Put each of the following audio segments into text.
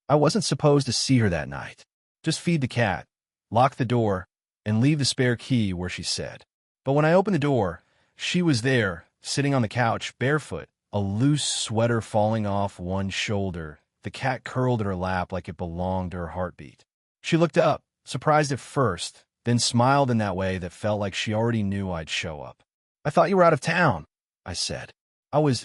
I wasn't supposed to see her that night. Just feed the cat, lock the door, and leave the spare key where she said. But when I opened the door, she was there, sitting on the couch, barefoot, a loose sweater falling off one shoulder. The cat curled at her lap like it belonged to her heartbeat. She looked up, surprised at first, then smiled in that way that felt like she already knew I'd show up. "I thought you were out of town," I said.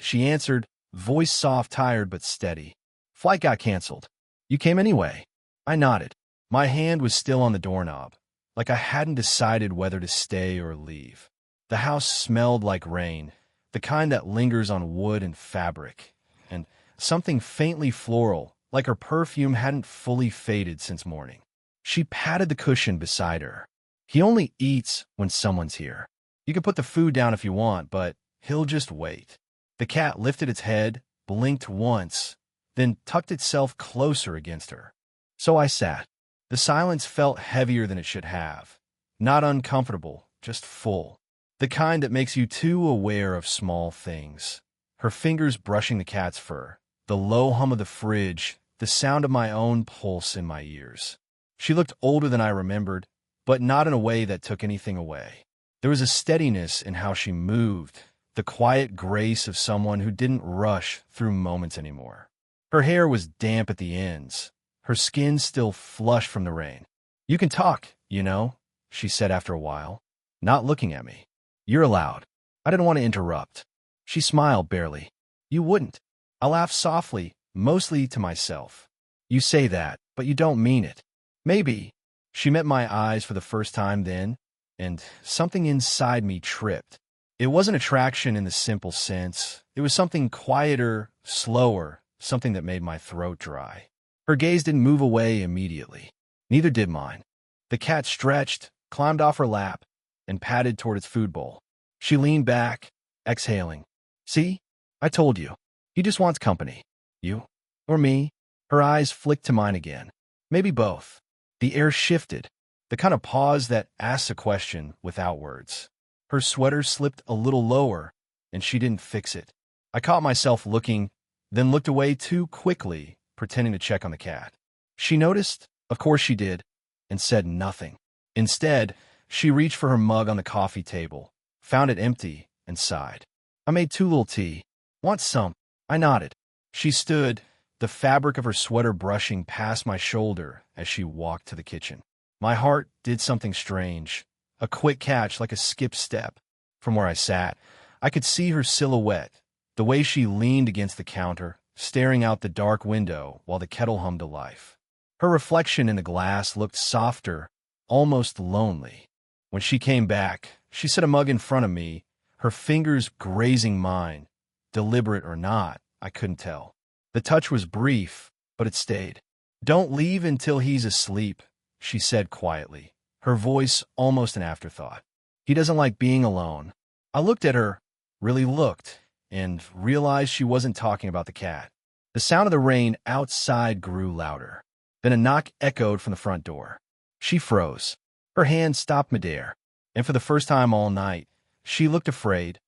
She answered, voice soft, tired but steady. "Flight got canceled. You came anyway." I nodded. My hand was still on the doorknob, like I hadn't decided whether to stay or leave. The house smelled like rain, the kind that lingers on wood and fabric, and something faintly floral, like her perfume hadn't fully faded since morning. She patted the cushion beside her. "He only eats when someone's here. You can put the food down if you want, but he'll just wait." The cat lifted its head, blinked once, then tucked itself closer against her. So I sat. The silence felt heavier than it should have. Not uncomfortable, just full. The kind that makes you too aware of small things. Her fingers brushing the cat's fur, the low hum of the fridge, the sound of my own pulse in my ears. She looked older than I remembered, but not in a way that took anything away. There was a steadiness in how she moved, the quiet grace of someone who didn't rush through moments anymore. Her hair was damp at the ends, her skin still flushed from the rain. "You can talk, you know," she said after a while, not looking at me. "You're allowed." I didn't want to interrupt. She smiled barely. "You wouldn't." I laughed softly, mostly to myself. "You say that, but you don't mean it." "Maybe." She met my eyes for the first time then, and something inside me tripped. It wasn't attraction in the simple sense. It was something quieter, slower, something that made my throat dry. Her gaze didn't move away immediately. Neither did mine. The cat stretched, climbed off her lap, and padded toward its food bowl. She leaned back, exhaling. "See? I told you. He just wants company. You? Or me?" Her eyes flicked to mine again. Maybe both. The air shifted, the kind of pause that asks a question without words. Her sweater slipped a little lower, and she didn't fix it. I caught myself looking, then looked away too quickly, pretending to check on the cat. She noticed, of course she did, and said nothing. Instead, she reached for her mug on the coffee table, found it empty, and sighed. "I made too little tea. Want some?" I nodded. She stood, the fabric of her sweater brushing past my shoulder as she walked to the kitchen. My heart did something strange, a quick catch like a skip step. From where I sat, I could see her silhouette, the way she leaned against the counter, staring out the dark window while the kettle hummed to life. Her reflection in the glass looked softer, almost lonely. When she came back, she set a mug in front of me, her fingers grazing mine. Deliberate or not, I couldn't tell. The touch was brief, but it stayed. "Don't leave until he's asleep," she said quietly, her voice almost an afterthought. "He doesn't like being alone." I looked at her, really looked, and realized she wasn't talking about the cat. The sound of the rain outside grew louder. Then a knock echoed from the front door. She froze. Her hand stopped midair, and for the first time all night, she looked afraid.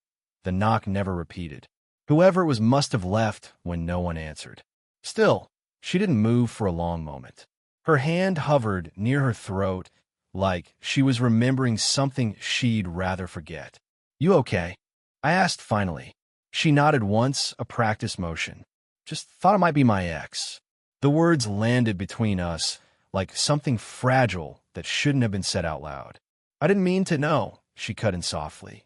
The knock never repeated. Whoever it was must have left when no one answered. Still, she didn't move for a long moment. Her hand hovered near her throat, like she was remembering something she'd rather forget. "You okay?" I asked finally. She nodded once, a practice motion. "Just thought it might be my ex." The words landed between us, like something fragile that shouldn't have been said out loud. "I didn't mean to know," she cut in softly.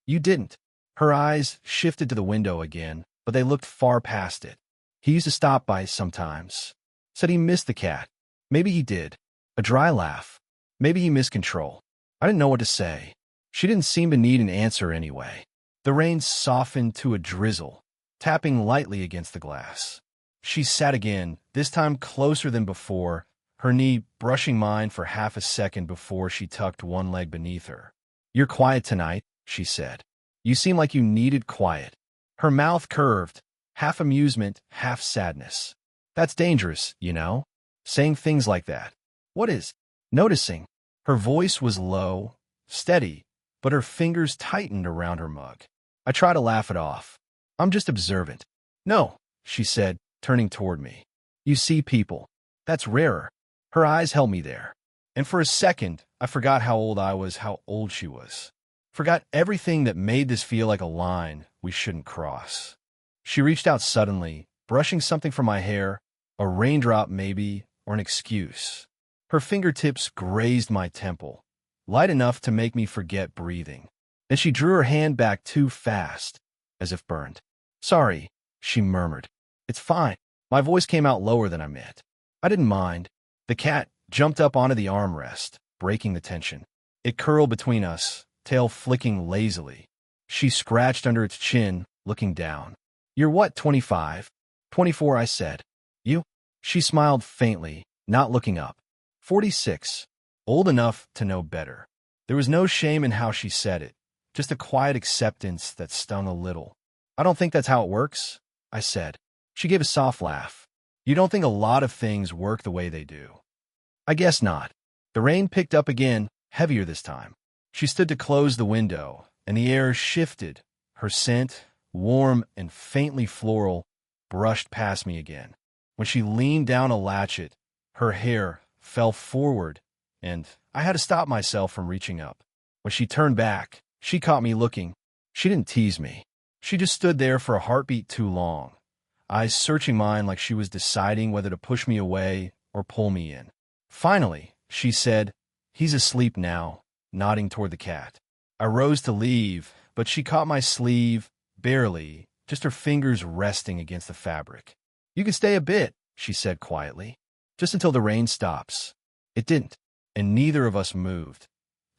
"You didn't." Her eyes shifted to the window again, but they looked far past it. "He used to stop by sometimes. Said he missed the cat. Maybe he did." A dry laugh. "Maybe he missed control." I didn't know what to say. She didn't seem to need an answer anyway. The rain softened to a drizzle, tapping lightly against the glass. She sat again, this time closer than before, her knee brushing mine for half a second before she tucked one leg beneath her. "You're quiet tonight," she said. "You seem like you needed quiet." Her mouth curved, half amusement, half sadness. "That's dangerous, you know, saying things like that." "What is?" "Noticing." Her voice was low, steady, but her fingers tightened around her mug. I tried to laugh it off. "I'm just observant." "No," she said, turning toward me. "You see people. That's rarer. Her eyes held me there. And for a second, I forgot how old I was, how old she was. Forgot everything that made this feel like a line we shouldn't cross. She reached out suddenly, brushing something from my hair, a raindrop maybe, or an excuse. Her fingertips grazed my temple, light enough to make me forget breathing. Then she drew her hand back too fast, as if burned. Sorry, she murmured. It's fine. My voice came out lower than I meant. I didn't mind. The cat jumped up onto the armrest, breaking the tension. It curled between us, tail flicking lazily. She scratched under its chin, looking down. You're what, 25? 24, I said. You? She smiled faintly, not looking up. 46. Old enough to know better. There was no shame in how she said it, just a quiet acceptance that stung a little. I don't think that's how it works, I said. She gave a soft laugh. You don't think a lot of things work the way they do. I guess not. The rain picked up again, heavier this time. She stood to close the window, and the air shifted. Her scent, warm and faintly floral, brushed past me again. When she leaned down a latchet, her hair fell forward, and I had to stop myself from reaching up. When she turned back, she caught me looking. She didn't tease me. She just stood there for a heartbeat too long, eyes searching mine like she was deciding whether to push me away or pull me in. Finally, she said, He's asleep now, nodding toward the cat. I rose to leave, but she caught my sleeve, barely, just her fingers resting against the fabric. You can stay a bit, she said quietly, just until the rain stops. It didn't, and neither of us moved.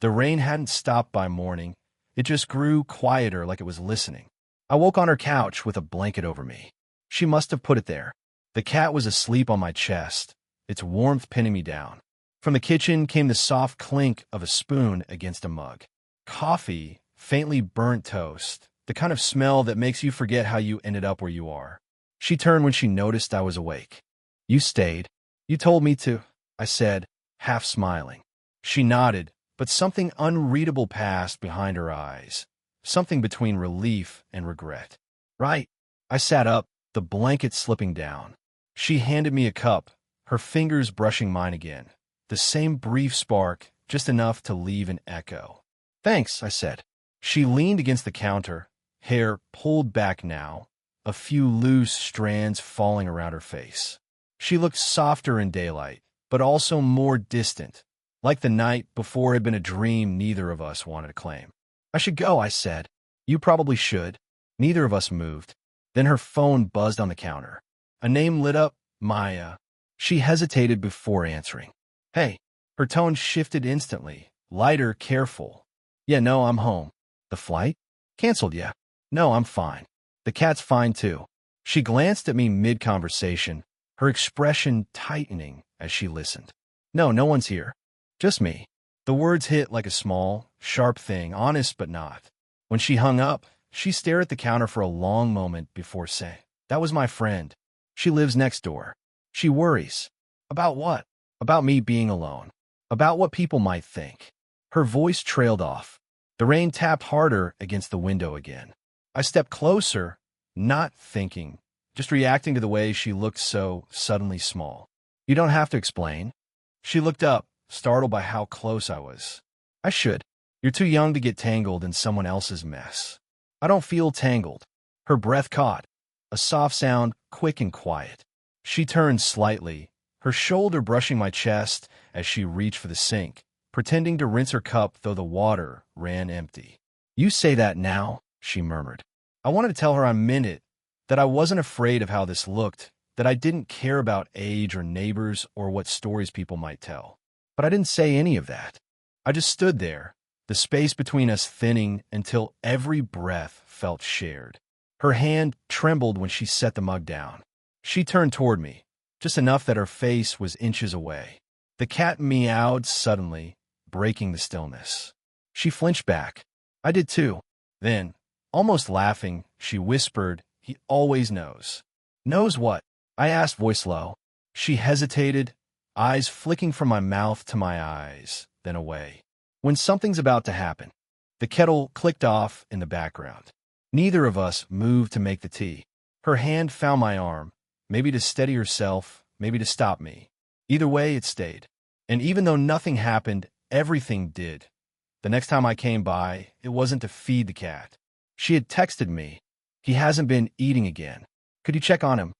The rain hadn't stopped by morning. It just grew quieter like it was listening. I woke on her couch with a blanket over me. She must have put it there. The cat was asleep on my chest, its warmth pinning me down. From the kitchen came the soft clink of a spoon against a mug. Coffee, faintly burnt toast, the kind of smell that makes you forget how you ended up where you are. She turned when she noticed I was awake. You stayed. You told me to, I said, half smiling. She nodded, but something unreadable passed behind her eyes, something between relief and regret. Right. I sat up, the blanket slipping down. She handed me a cup, her fingers brushing mine again. The same brief spark, just enough to leave an echo. Thanks, I said. She leaned against the counter, hair pulled back now, a few loose strands falling around her face. She looked softer in daylight, but also more distant, like the night before had been a dream neither of us wanted to claim. I should go, I said. You probably should. Neither of us moved. Then her phone buzzed on the counter. A name lit up, Maya. She hesitated before answering. Hey. Her tone shifted instantly, lighter, careful. Yeah, no, I'm home. The flight? Canceled, yeah. No, I'm fine. The cat's fine, too. She glanced at me mid-conversation, her expression tightening as she listened. No, no one's here. Just me. The words hit like a small, sharp thing, honest but not. When she hung up, she stared at the counter for a long moment before saying, That was my friend. She lives next door. She worries. About what? About me being alone. About what people might think. Her voice trailed off. The rain tapped harder against the window again. I stepped closer, not thinking, just reacting to the way she looked so suddenly small. You don't have to explain. She looked up, startled by how close I was. I should. You're too young to get tangled in someone else's mess. I don't feel tangled. Her breath caught. A soft sound, quick and quiet. She turned slightly, her shoulder brushing my chest as she reached for the sink, pretending to rinse her cup though the water ran empty. You say that now, she murmured. I wanted to tell her I meant it, that I wasn't afraid of how this looked, that I didn't care about age or neighbors or what stories people might tell. But I didn't say any of that. I just stood there, the space between us thinning until every breath felt shared. Her hand trembled when she set the mug down. She turned toward me, just enough that her face was inches away. The cat meowed suddenly, breaking the stillness. She flinched back. I did too. Then, almost laughing, she whispered, He always knows. Knows what? I asked, voice low. She hesitated, eyes flicking from my mouth to my eyes, then away. When something's about to happen. The kettle clicked off in the background. Neither of us moved to make the tea. Her hand found my arm, maybe to steady herself, maybe to stop me. Either way, it stayed. And even though nothing happened, everything did. The next time I came by, it wasn't to feed the cat. She had texted me. He hasn't been eating again. Could you check on him?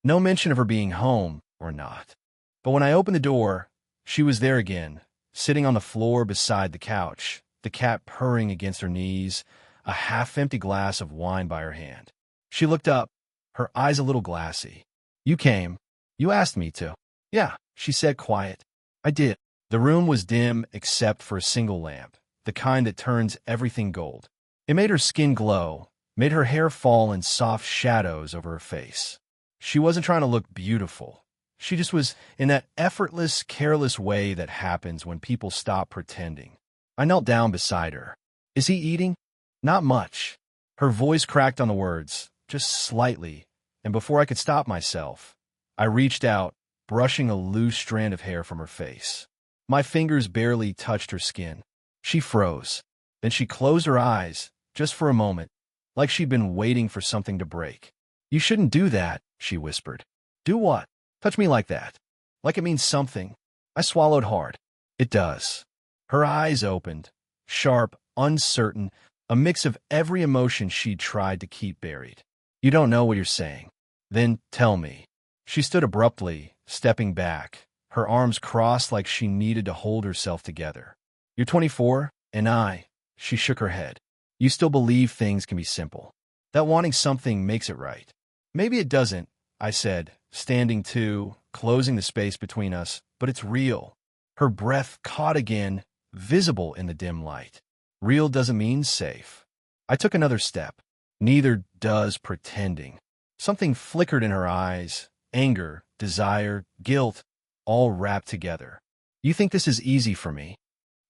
No mention of her being home or not. But when I opened the door, she was there again, sitting on the floor beside the couch, the cat purring against her knees, a half-empty glass of wine by her hand. She looked up, her eyes a little glassy. You came. You asked me to. Yeah, she said quiet. I did. The room was dim except for a single lamp, the kind that turns everything gold. It made her skin glow, made her hair fall in soft shadows over her face. She wasn't trying to look beautiful. She just was in that effortless, careless way that happens when people stop pretending. I knelt down beside her. Is he eating? Not much. Her voice cracked on the words, just slightly, and before I could stop myself, I reached out, brushing a loose strand of hair from her face. My fingers barely touched her skin. She froze. Then she closed her eyes, just for a moment, like she'd been waiting for something to break. You shouldn't do that, she whispered. Do what? Touch me like that. Like it means something. I swallowed hard. It does. Her eyes opened, sharp, uncertain, a mix of every emotion she'd tried to keep buried. You don't know what you're saying. Then tell me. She stood abruptly, stepping back, her arms crossed like she needed to hold herself together. You're 24, and she shook her head. You still believe things can be simple. That wanting something makes it right. Maybe it doesn't, I said, standing too, closing the space between us, but it's real. Her breath caught again, visible in the dim light. Real doesn't mean safe. I took another step. Neither does pretending. Something flickered in her eyes, anger, desire, guilt, all wrapped together. You think this is easy for me?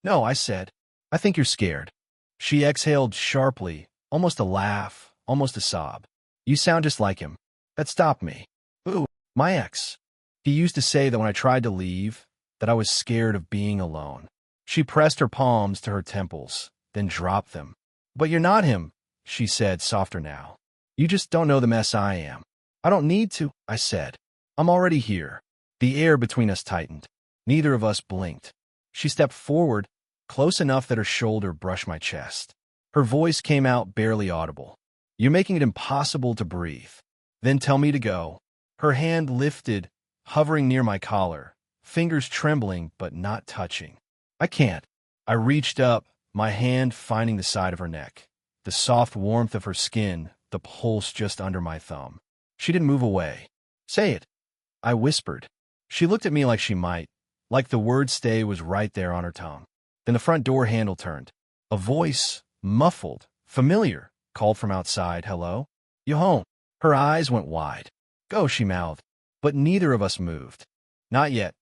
No, I said. I think you're scared. She exhaled sharply, almost a laugh, almost a sob. You sound just like him. That stopped me. Ooh, my ex. He used to say that when I tried to leave, that I was scared of being alone. She pressed her palms to her temples, then dropped them. But you're not him, she said, softer now. You just don't know the mess I am. I don't need to, I said. I'm already here. The air between us tightened. Neither of us blinked. She stepped forward, close enough that her shoulder brushed my chest. Her voice came out barely audible. You're making it impossible to breathe. Then tell me to go. Her hand lifted, hovering near my collar, fingers trembling but not touching. I can't. I reached up, my hand finding the side of her neck, the soft warmth of her skin, the pulse just under my thumb. She didn't move away. Say it, I whispered. She looked at me like she might, like the word stay was right there on her tongue. Then the front door handle turned. A voice, muffled, familiar, called from outside, hello? You home? Her eyes went wide. Go, she mouthed. But neither of us moved. Not yet.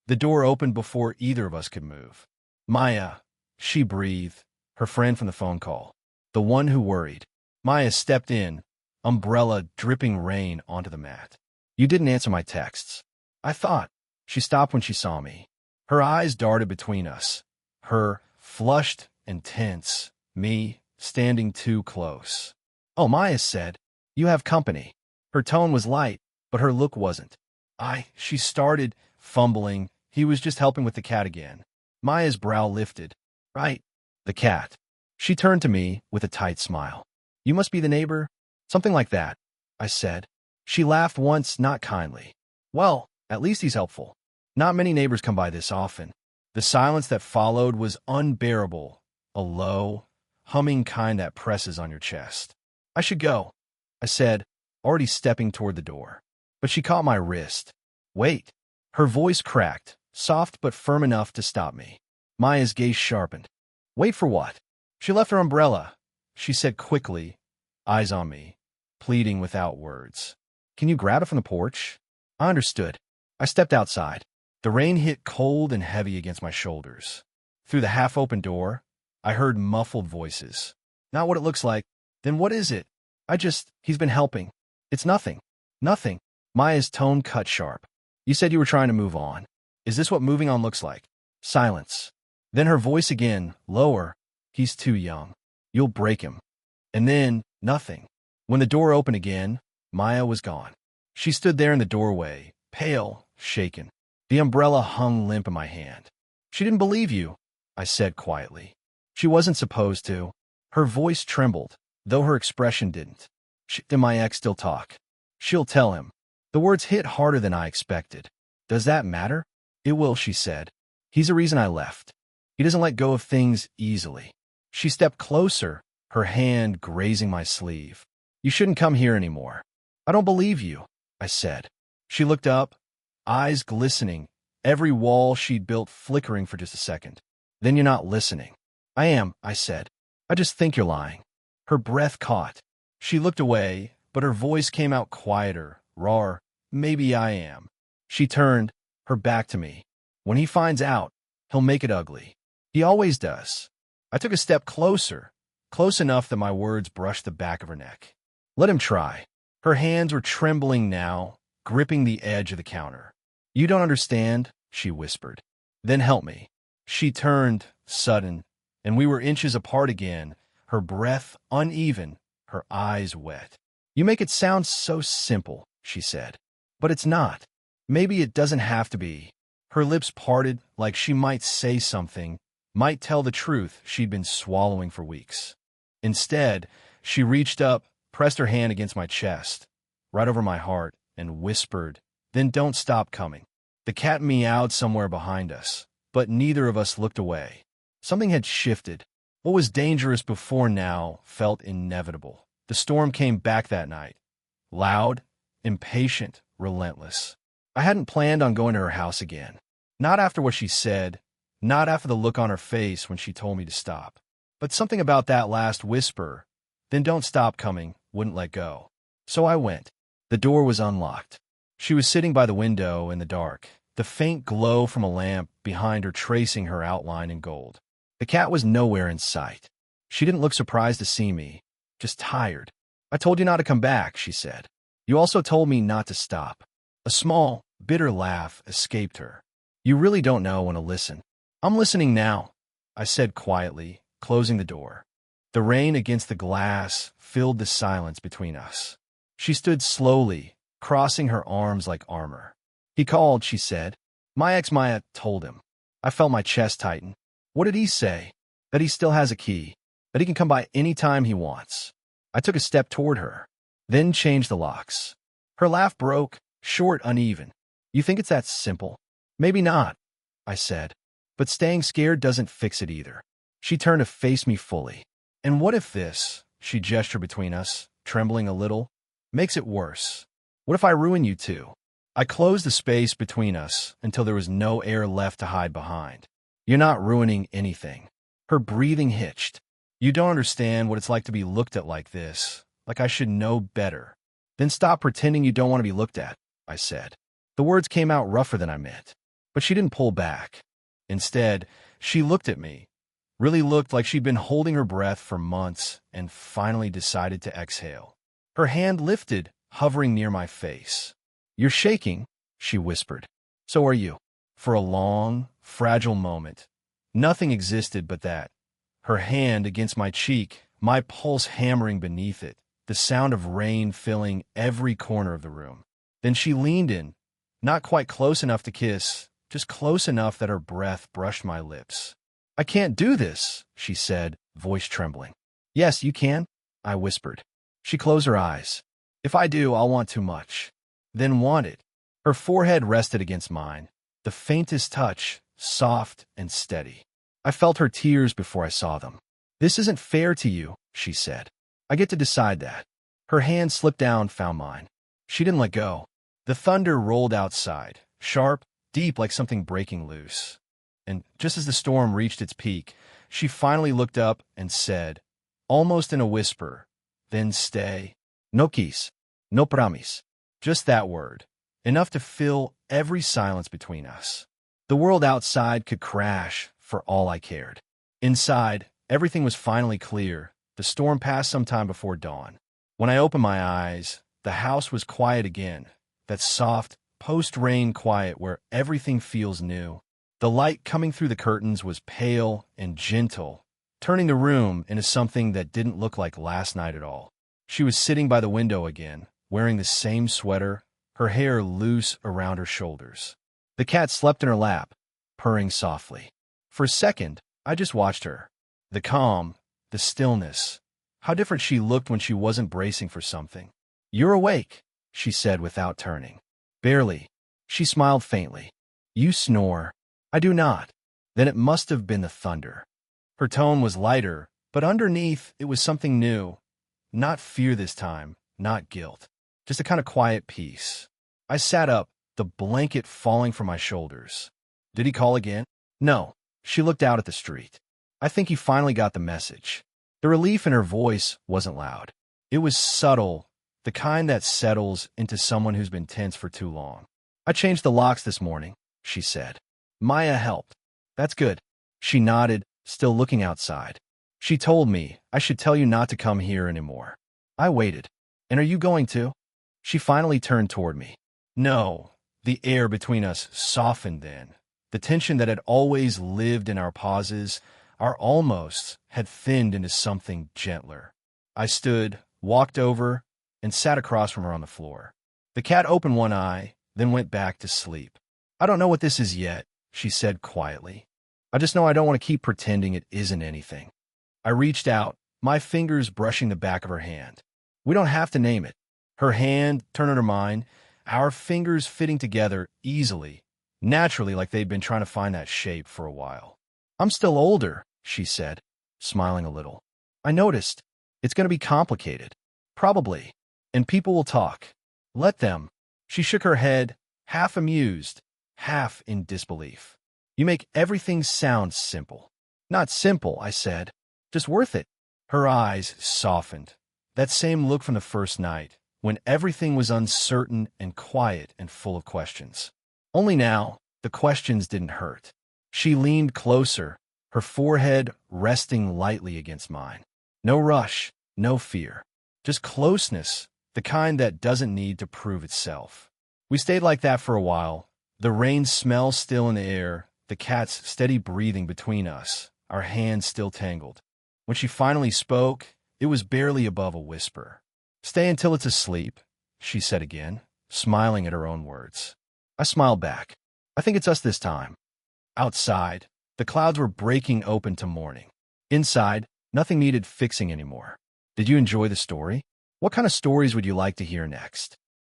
The door opened before either of us could move. Maya, she breathed, her friend from the phone call. The one who worried. Maya stepped in, umbrella dripping rain onto the mat. You didn't answer my texts. I thought. She stopped when she saw me. Her eyes darted between us. Her, flushed and tense. Me, standing too close. Oh, Maya said. You have company. Her tone was light, but her look wasn't. She started, fumbling. He was just helping with the cat again. Maya's brow lifted. Right. The cat. She turned to me with a tight smile. You must be the neighbor? Something like that, I said. She laughed once, not kindly. Well, at least he's helpful. Not many neighbors come by this often. The silence that followed was unbearable, a low, humming kind that presses on your chest. I should go, I said, already stepping toward the door. But she caught my wrist. Wait. Her voice cracked, soft but firm enough to stop me. Maya's gaze sharpened. Wait for what? She left her umbrella, she said quickly, eyes on me, pleading without words. Can you grab it from the porch? I understood. I stepped outside. The rain hit cold and heavy against my shoulders. Through the half-open door, I heard muffled voices. Not what it looks like. Then what is it? He's been helping. It's nothing. Nothing. Maya's tone cut sharp. You said you were trying to move on. Is this what moving on looks like? Silence. Then her voice again, lower. He's too young. You'll break him. And then, nothing. When the door opened again, Maya was gone. She stood there in the doorway, pale, shaken. The umbrella hung limp in my hand. She didn't believe you, I said quietly. She wasn't supposed to. Her voice trembled, though her expression didn't. Did my ex still talk? She'll tell him. The words hit harder than I expected. Does that matter? It will, she said. He's the reason I left. He doesn't let go of things easily. She stepped closer, her hand grazing my sleeve. You shouldn't come here anymore. I don't believe you, I said. She looked up, eyes glistening, every wall she'd built flickering for just a second. Then you're not listening. I am, I said. I just think you're lying. Her breath caught. She looked away, but her voice came out quieter, rawer. Maybe I am. She turned, her back to me. When he finds out, he'll make it ugly. He always does. I took a step closer, close enough that my words brushed the back of her neck. Let him try. Her hands were trembling now, gripping the edge of the counter. You don't understand, she whispered. Then help me. She turned, sudden, and we were inches apart again, her breath uneven, her eyes wet. You make it sound so simple, she said. But it's not. Maybe it doesn't have to be. Her lips parted like she might say something, might tell the truth she'd been swallowing for weeks. Instead, she reached up, pressed her hand against my chest, right over my heart, and whispered, Then don't stop coming. The cat meowed somewhere behind us, but neither of us looked away. Something had shifted. What was dangerous before now felt inevitable. The storm came back that night. Loud, impatient, relentless. I hadn't planned on going to her house again. Not after what she said, not after the look on her face when she told me to stop. But something about that last whisper, then don't stop coming, wouldn't let go. So I went. The door was unlocked. She was sitting by the window in the dark, the faint glow from a lamp behind her tracing her outline in gold. The cat was nowhere in sight. She didn't look surprised to see me, just tired. I told you not to come back, she said. You also told me not to stop. A small, bitter laugh escaped her. You really don't know when to listen. I'm listening now, I said quietly, closing the door. The rain against the glass filled the silence between us. She stood slowly, crossing her arms like armor. He called, she said. My ex Maya told him. I felt my chest tighten. What did he say? That he still has a key, that he can come by any time he wants. I took a step toward her, then changed the locks. Her laugh broke, short, uneven. You think it's that simple? Maybe not, I said. But staying scared doesn't fix it either. She turned to face me fully. And what if this, she gestured between us, trembling a little, makes it worse? What if I ruin you too? I closed the space between us until there was no air left to hide behind. You're not ruining anything. Her breathing hitched. You don't understand what it's like to be looked at like this, like I should know better. Then stop pretending you don't want to be looked at, I said. The words came out rougher than I meant, but she didn't pull back. Instead, she looked at me, really looked like she'd been holding her breath for months and finally decided to exhale. Her hand lifted, hovering near my face. You're shaking, she whispered. So are you. For a long, fragile moment, nothing existed but that. Her hand against my cheek, my pulse hammering beneath it, the sound of rain filling every corner of the room. Then she leaned in, not quite close enough to kiss, just close enough that her breath brushed my lips. I can't do this, she said, voice trembling. Yes, you can, I whispered. She closed her eyes. If I do, I'll want too much. Then want it. Her forehead rested against mine, the faintest touch, soft and steady. I felt her tears before I saw them. This isn't fair to you, she said. I get to decide that. Her hand slipped down, found mine. She didn't let go. The thunder rolled outside, sharp, deep like something breaking loose. And just as the storm reached its peak, she finally looked up and said, almost in a whisper, then stay. No quis, no promis. Just that word, enough to fill every silence between us. The world outside could crash for all I cared. Inside, everything was finally clear. The storm passed sometime before dawn. When I opened my eyes, the house was quiet again, that soft, post-rain quiet where everything feels new. The light coming through the curtains was pale and gentle, turning the room into something that didn't look like last night at all. She was sitting by the window again, wearing the same sweater, her hair loose around her shoulders. The cat slept in her lap, purring softly. For a second, I just watched her. The calm, the stillness. How different she looked when she wasn't bracing for something. "You're awake," she said without turning. "Barely." She smiled faintly. "You snore." "I do not." Then it must have been the thunder. Her tone was lighter, but underneath it was something new. Not fear this time, not guilt. Just a kind of quiet peace. I sat up, the blanket falling from my shoulders. "Did he call again?" "No." She looked out at the street. "I think he finally got the message." The relief in her voice wasn't loud. It was subtle, the kind that settles into someone who's been tense for too long. "I changed the locks this morning," she said. "Maya helped." "That's good." She nodded, still looking outside. "She told me I should tell you not to come here anymore." I waited. "And are you going to?" She finally turned toward me. "No." The air between us softened then. The tension that had always lived in our pauses, our almost, had thinned into something gentler. I stood, walked over, and sat across from her on the floor. The cat opened one eye, then went back to sleep. "I don't know what this is yet," she said quietly. "I just know I don't want to keep pretending it isn't anything." I reached out, my fingers brushing the back of her hand. "We don't have to name it." Her hand turned under mine, our fingers fitting together easily, naturally, like they'd been trying to find that shape for a while. "I'm still older," she said, smiling a little. "I noticed. It's going to be complicated. Probably. And people will talk. Let them." She shook her head, half amused, half in disbelief. "You make everything sound simple." "Not simple," I said. "Just worth it." Her eyes softened. That same look from the first night, when everything was uncertain and quiet and full of questions. Only now, the questions didn't hurt. She leaned closer, her forehead resting lightly against mine. No rush, no fear. Just closeness, the kind that doesn't need to prove itself. We stayed like that for a while, the rain smell still in the air, the cat's steady breathing between us, our hands still tangled. When she finally spoke, it was barely above a whisper. "Stay until it's asleep," she said again, smiling at her own words. I smiled back. "I think it's us this time." Outside, the clouds were breaking open to morning. Inside, nothing needed fixing anymore. Did you enjoy the story? What kind of stories would you like to hear next?